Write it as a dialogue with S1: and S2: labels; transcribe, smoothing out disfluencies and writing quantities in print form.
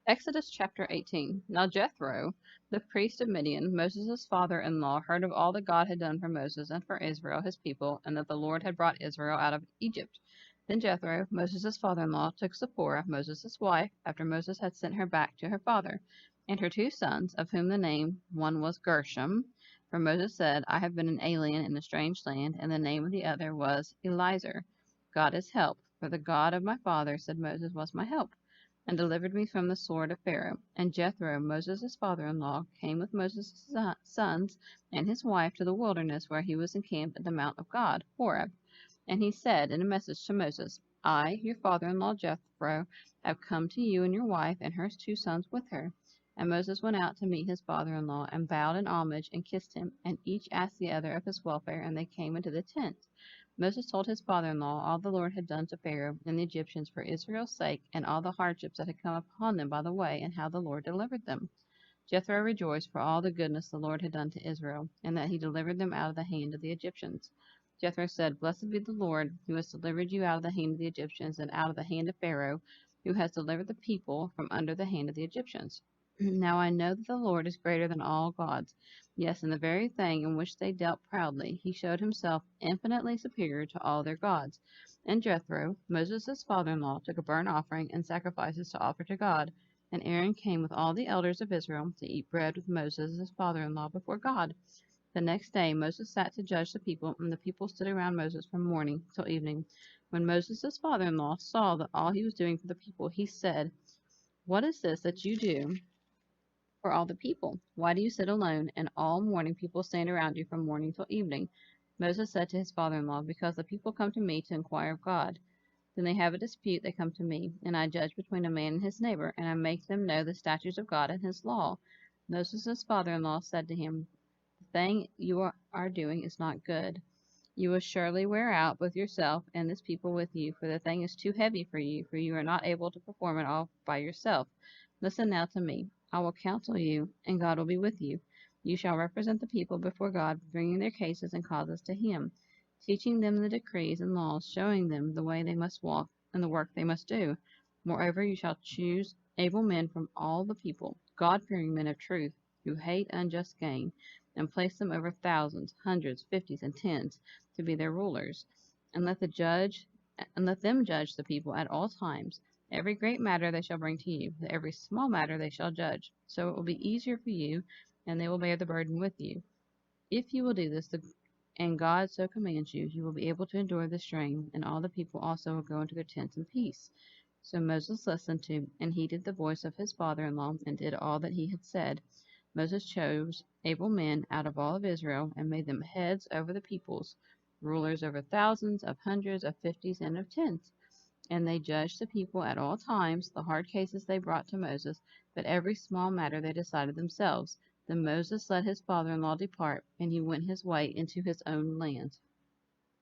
S1: Exodus chapter 18. Now Jethro, the priest of Midian, Moses' father-in-law, heard of all that God had done for Moses and for Israel his people, and that the Lord had brought Israel out of Egypt. Then Jethro, Moses' father-in-law, took Zipporah, Moses' wife, after Moses had sent her back to her father, and her 2 sons, of whom the name one was Gershom, for Moses said, I have been an alien in a strange land, and the name of the other was Eliezer. God is help, for the God of my father, said Moses, was my help and delivered me from the sword of Pharaoh. And Jethro, Moses' father-in-law, came with Moses' sons and his wife to the wilderness where he was encamped at the mount of God, Horeb. And he said in a message to Moses, I, your father-in-law Jethro, have come to you and your wife and her 2 sons with her. And Moses went out to meet his father-in-law and bowed in homage and kissed him, and each asked the other of his welfare, and they came into the tent. Moses told his father-in-law all the Lord had done to Pharaoh and the Egyptians for Israel's sake, and all the hardships that had come upon them by the way, and how the Lord delivered them. Jethro rejoiced for all the goodness the Lord had done to Israel, and that he delivered them out of the hand of the Egyptians. Jethro said, Blessed be the Lord, who has delivered you out of the hand of the Egyptians, and out of the hand of Pharaoh, who has delivered the people from under the hand of the Egyptians. Now I know that the Lord is greater than all gods. Yes, in the very thing in which they dealt proudly, he showed himself infinitely superior to all their gods. And Jethro, Moses' father-in-law, took a burnt offering and sacrifices to offer to God. And Aaron came with all the elders of Israel to eat bread with Moses, his father-in-law, before God. The next day Moses sat to judge the people, and the people stood around Moses from morning till evening. When Moses' father-in-law saw that all he was doing for the people, he said, What is this that you do for all the people? Why do you sit alone, and all morning people stand around you from morning till evening? Moses said to his father-in-law, Because the people come to me to inquire of God. Then they have a dispute, they come to me, and I judge between a man and his neighbor, and I make them know the statutes of God and his law. Moses' father-in-law said to him, The thing you are doing is not good. You will surely wear out both yourself and this people with you, for the thing is too heavy for you are not able to perform it all by yourself. Listen now to me. I will counsel you, and God will be with you. You shall represent the people before God, bringing their cases and causes to him, teaching them the decrees and laws, showing them the way they must walk and the work they must do. Moreover, you shall choose able men from all the people, God-fearing men of truth, who hate unjust gain, and place them over thousands, hundreds, fifties, and tens, to be their rulers, and let them judge the people at all times. Every great matter they shall bring to you, every small matter they shall judge. So it will be easier for you, and they will bear the burden with you. If you will do this, and God so commands you, you will be able to endure the strain, and all the people also will go into their tents in peace. So Moses listened to and heeded the voice of his father-in-law, and did all that he had said. Moses chose able men out of all of Israel, and made them heads over the peoples, rulers over thousands, of hundreds, of fifties, and of tens. And they judged the people at all times. The hard cases they brought to Moses, but every small matter they decided themselves. Then Moses let his father-in-law depart, and he went his way into his own land.